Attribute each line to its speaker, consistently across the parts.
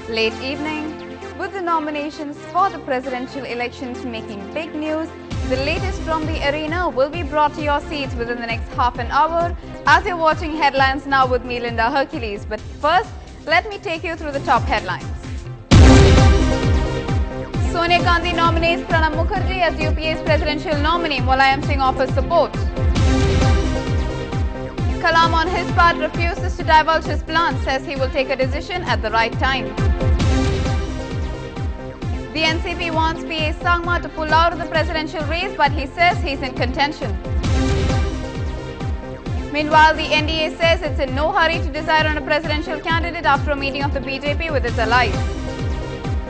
Speaker 1: Late evening, with the nominations for the presidential elections making big news, the latest from the arena will be brought to your seats within the next half an hour as you're watching Headlines Now with me, Linda Hercules. But first, let me take you through the top headlines. Sonia Gandhi nominates Pranab Mukherjee as UPA's presidential nominee. Mulayam Singh offers support. Kalam on his part refuses to divulge his plans, says he will take a decision at the right time. The NCP wants PA Sangma to pull out of the presidential race, but he says he's in contention. Meanwhile, the NDA says it's in no hurry to decide on a presidential candidate after a meeting of the BJP with its allies.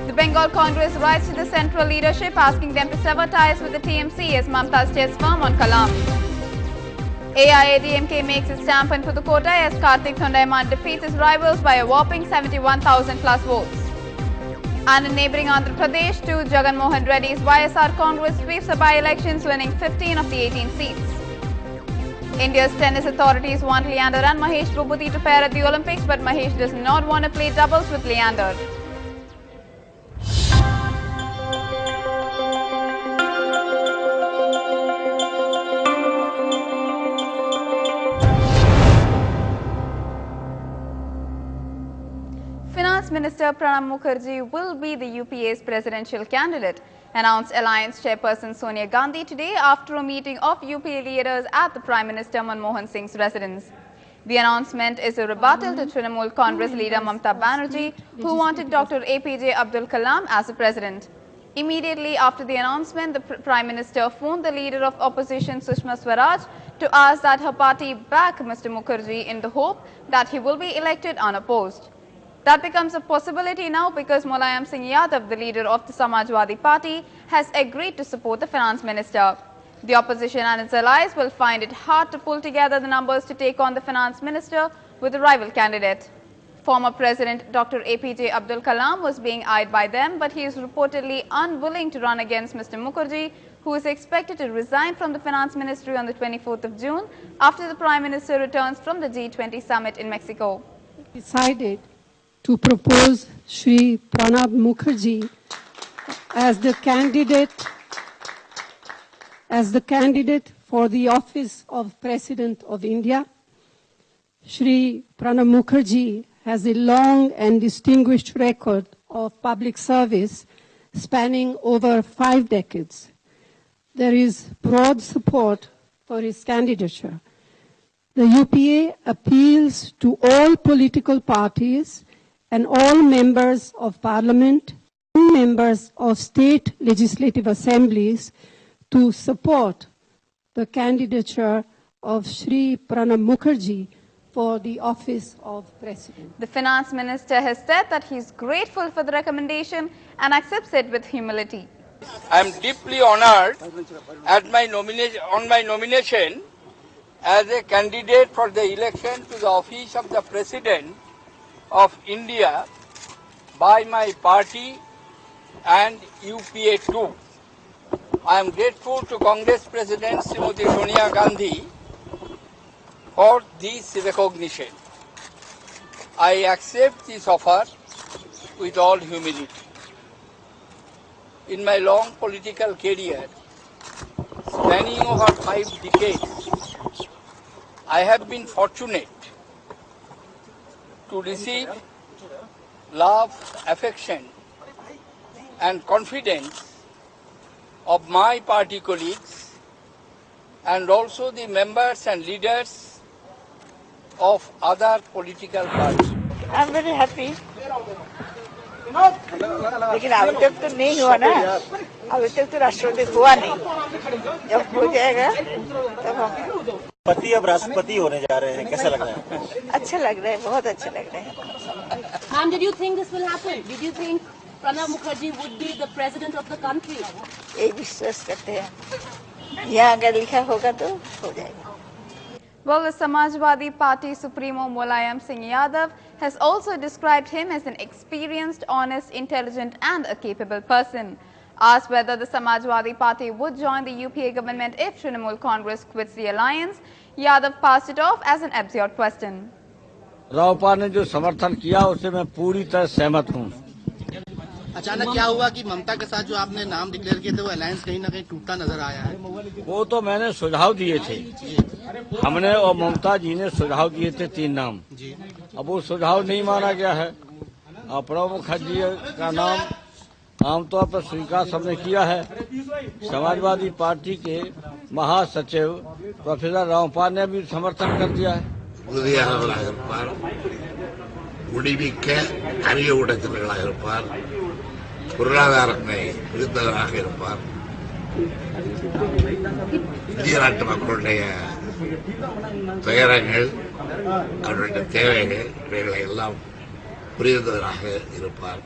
Speaker 1: The Bengal Congress writes to the central leadership asking them to sever ties with the TMC as Mamta stays firm on Kalam. AIADMK makes its stamp in Pudukkottai as Karthik Thondaiman defeats his rivals by a whopping 71,000 plus votes. And in neighbouring Andhra Pradesh too, Jagan Mohan Reddy's YSR Congress sweeps the by-elections, winning 15 of the 18 seats. India's tennis authorities want Leander and Mahesh Bhupathi to pair at the Olympics, but Mahesh does not want to play doubles with Leander. Finance Minister Pranab Mukherjee will be the UPA's presidential candidate, announced Alliance Chairperson Sonia Gandhi today after a meeting of UPA leaders at the Prime Minister Manmohan Singh's residence. The announcement is a rebuttal to Trinamool Congress leader Mamta Banerjee, who wanted Dr. APJ Abdul Kalam as the president. Immediately after the announcement, the Prime Minister phoned the leader of opposition Sushma Swaraj to ask that her party back Mr. Mukherjee in the hope that he will be elected unopposed. That becomes a possibility now because Mulayam Singh Yadav, the leader of the Samajwadi Party, has agreed to support the finance minister. The opposition and its allies will find it hard to pull together the numbers to take on the finance minister with a rival candidate. Former President Dr. APJ Abdul Kalam was being eyed by them, but he is reportedly unwilling to run against Mr. Mukherjee, who is expected to resign from the finance ministry on the 24th of June after the Prime Minister returns from the G20 summit in Mexico.
Speaker 2: Decided to propose Shri Pranab Mukherjee as the candidate for the office of President of India. Shri Pranab Mukherjee has a long and distinguished record of public service spanning over 5 decades. There is broad support for his candidature. The UPA appeals to all political parties and all members of parliament and members of state legislative assemblies to support the candidature of Shri Pranab Mukherjee for the office of president.
Speaker 1: The finance minister has said that he is grateful for the recommendation and accepts it with humility.
Speaker 3: I am deeply honored at my nomination as a candidate for the election to the office of the President of India by my party and UPA too. I am grateful to Congress President Srimati Sonia Gandhi for this recognition. I accept this offer with all humility. In my long political career, spanning over 5 decades, I have been fortunate to receive love, affection and confidence of my party colleagues and also the members and leaders of other political parties.
Speaker 4: I am very happy. लेकिन अभी तक तो नहीं हुआ ना, अभी तक तो राष्ट्रपति हुआ नहीं, जब हो जाएगा तब हम
Speaker 5: पति अब राष्ट्रपति होने जा रहे हैं, कैसा लग रहा है?
Speaker 4: अच्छा लग रहा है, बहुत अच्छा लग रहा है।
Speaker 6: Ma'am, did you think this will happen? Did you think Pranab Mukherjee would be the president of the country?
Speaker 4: यही विश्वास करते हैं, यहाँ अगर लिखा होगा तो हो जाएगा।
Speaker 1: Well, the Samajwadi Party Supremo Mulayam Singh Yadav has also described him as an experienced, honest, intelligent and a capable person. Asked whether the Samajwadi Party would join the UPA government if Trinamool Congress quits the alliance, Yadav passed it off as an absurd question.
Speaker 7: रावपाल ने जो समर्थन किया उससे मैं पूरी तरह सहमत हूं। अचानक क्या हुआ कि ममता के साथ जो आपने नाम डिक्लेयर किए थे वो अलायंस कहीं ना कहीं टूटता नजर आया है?
Speaker 3: वो तो मैंने सुझाव दिए थे, हमने और ममता जी ने सुझाव दिए थे 3 नाम। अब वो सुझाव नहीं माना गया है। प्रणब मुखर्जी का नाम आमतौर पर स्वीकार सबने किया है। समाजवादी पार्टी के महासचिव प्रोफेसर रामपाल ने भी समर्थन कर दिया है।
Speaker 8: உறுதியானவராக இருப்பார், முடிமிக்க அரிய உடைத்தவர்களாக இருப்பார், பொருளாதாரத்தை புரிந்தவராக இருப்பார், இந்திய நாட்டு மக்களுடைய துயரங்கள், அவருடைய தேவைகள் இவைகளை எல்லாம் புரிந்தவராக இருப்பார்.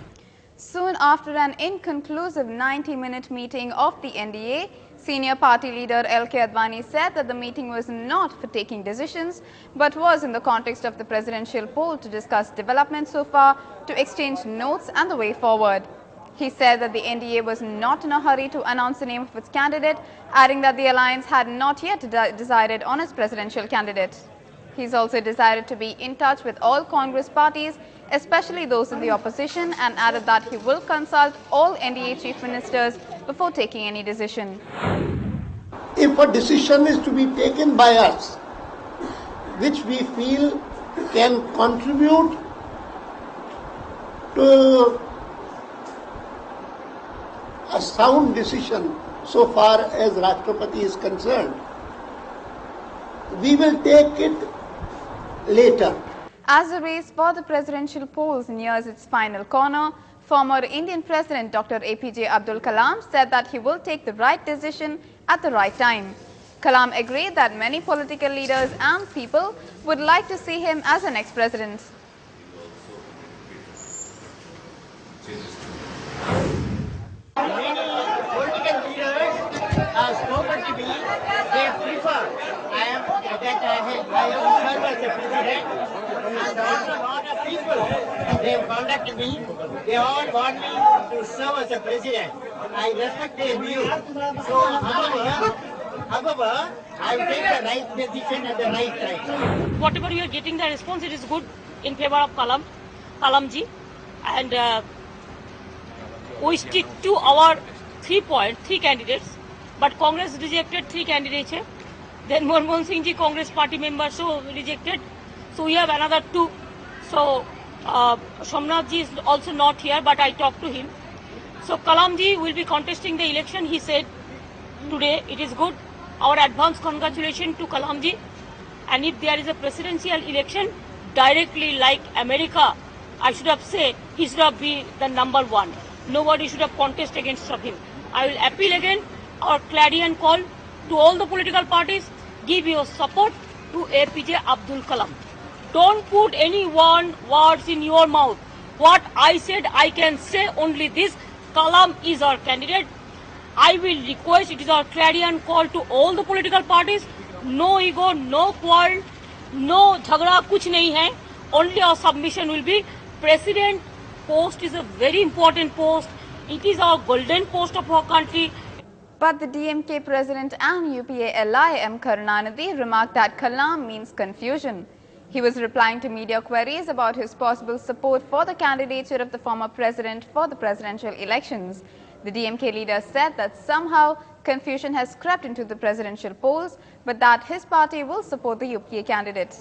Speaker 1: Soon after an inconclusive 90-minute meeting of the NDA, senior party leader L.K. Advani said that the meeting was not for taking decisions, but was in the context of the presidential poll to discuss developments so far, to exchange notes and the way forward. He said that the NDA was not in a hurry to announce the name of its candidate, adding that the alliance had not yet decided on its presidential candidate. He's also decided to be in touch with all Congress parties, especially those in the opposition, and added that he will consult all NDA chief ministers before taking any decision.
Speaker 9: If a decision is to be taken by us, which we feel can contribute to a sound decision so far as Rashtrapati is concerned, we will take it later.
Speaker 1: As the race for the presidential polls nears its final corner, former Indian President Dr. APJ Abdul Kalam said that he will take the right decision at the right time. Kalam agreed that many political leaders and people would like to see him as the next president.
Speaker 10: Many political leaders have spoken to me. They prefer I am served as a president, and also a lot of people they have contacted me. They all want me to serve as a president. I respect their view. So, however, I will take the right decision at the right time.
Speaker 6: Whatever you are getting the response, it is good in favor of Kalamji, and we stick to our 3 candidates. But Congress rejected 3 candidates. Then Manmohan Singh ji, Congress party member, so rejected. So we have another 2. So Somnath ji is also not here, but I talked to him. So Kalam ji will be contesting the election. He said today it is good. Our advance congratulations to Kalam ji. And if there is a presidential election directly like America, I should have said he should have been the number 1. Nobody should have contested against him. I will appeal again our clarion call to all the political parties, give your support to APJ Abdul Kalam. Don't put any words in your mouth. What I said, I can say only this: Kalam is our candidate. I will request, it is our clarion call to all the political parties. No ego, no quarrel, no jhagda, kuch nahi hai. Only our submission will be: President post is a very important post. It is our golden post of our country.
Speaker 1: But the DMK president and UPA ally M. Karunanidhi remarked that Kalam means confusion. He was replying to media queries about his possible support for the candidature of the former president for the presidential elections. The DMK leader said that somehow confusion has crept into the presidential polls, but that his party will support the UPA candidate.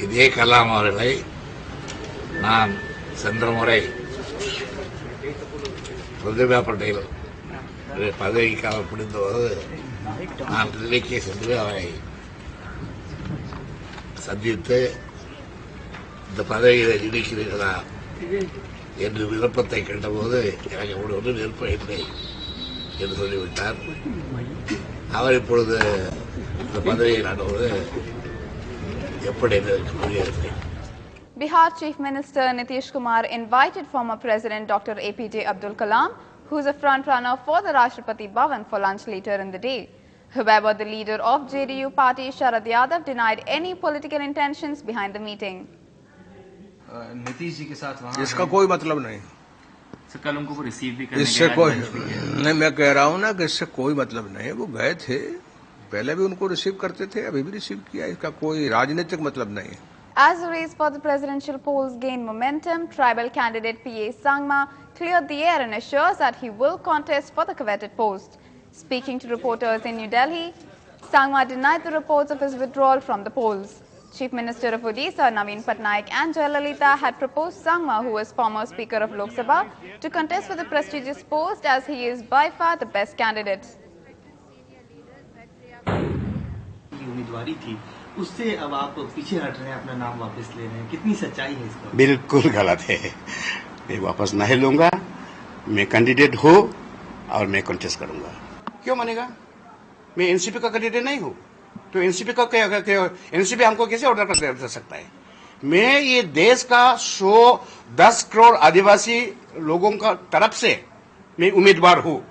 Speaker 8: இதே கலாம் அவர்களை நான் சென்ற முறை பிரதிபா பட்டேல் பதவிக்காக பிடிந்தபோது நான் டெல்லிக்கு சென்று அவரை சந்தித்து இந்த பதவியை நீடிக்கிறீர்களா என்று விருப்பத்தை கேட்டபோது எனக்கு ஒரு விருப்பம் இல்லை என்று சொல்லிவிட்டார். அவர் இப்பொழுது இந்த பதவியை நாடுவது எப்படி புரியவில்லை.
Speaker 1: Bihar Chief Minister Nitish Kumar invited former President Dr. APJ Abdul Kalam, who is a front-runner for the Rashtrapati Bhavan, for lunch later in the day. However, the leader of JDU party, Sharad Yadav, denied any political intentions behind the meeting.
Speaker 11: Nitish ji के साथ वहाँ
Speaker 12: इसका कोई मतलब नहीं।
Speaker 11: कल उनको वो रिसीव भी करने
Speaker 12: इससे कोई नहीं, मैं कह रहा हूँ ना कि इससे कोई मतलब नहीं। वो गए थे, पहले भी उनको रिसीव करते थे, अभी भी रिसीव किया। इसका कोई राजनीतिक मतलब नहीं है।
Speaker 1: As the race for the presidential polls gained momentum, tribal candidate P.A. Sangma cleared the air and assures that he will contest for the coveted post. Speaking to reporters in New Delhi, Sangma denied the reports of his withdrawal from the polls. Chief Minister of Odisha Naveen Patnaik and Jayalalitha had proposed Sangma, who was former Speaker of Lok Sabha, to contest for the prestigious post as he is by far the best candidate.
Speaker 7: उम्मीदवारी थी उससे अब आप पीछे हट रहे हैं, अपना नाम वापस ले रहे हैं, कितनी सच्चाई है इसका?
Speaker 13: बिल्कुल गलत है, मैं वापस नहीं लूंगा। मैं कैंडिडेट हूँ और मैं कंटेस्ट करूंगा। क्यों मानेगा? मैं एनसीपी का कैंडिडेट नहीं हूँ, तो एनसीपी का एनसीपी हमको कैसे ऑर्डर कर दे सकता है? मैं ये देश का 110 करोड़ आदिवासी लोगों का तरफ से मैं उम्मीदवार हूँ।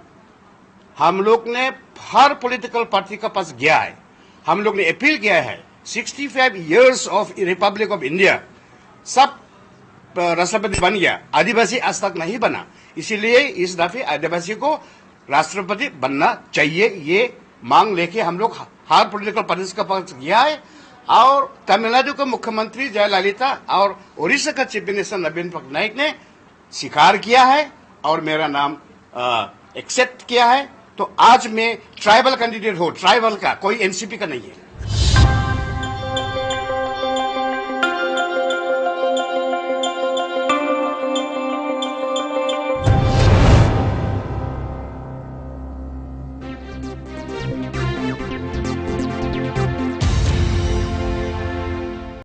Speaker 13: हम लोग ने हर पॉलिटिकल पार्टी का पास गया है, हम लोग ने अपील किया है। 65 years of Republic of India, सब राष्ट्रपति बन गया, आदिवासी आज तक नहीं बना, इसीलिए इस दफे आदिवासी को राष्ट्रपति बनना चाहिए। ये मांग लेके हम लोग हर पॉलिटिकल पार्टी का पास गया है और तमिलनाडु के मुख्यमंत्री जयललिता और ओडिशा का चीफ मिनिस्टर नवीन पटनायक ने स्वीकार किया है और मेरा नाम एक्सेप्ट किया है। तो आज मैं ट्राइबल कैंडिडेट हूँ, ट्राइबल का, कोई एनसीपी का नहीं है।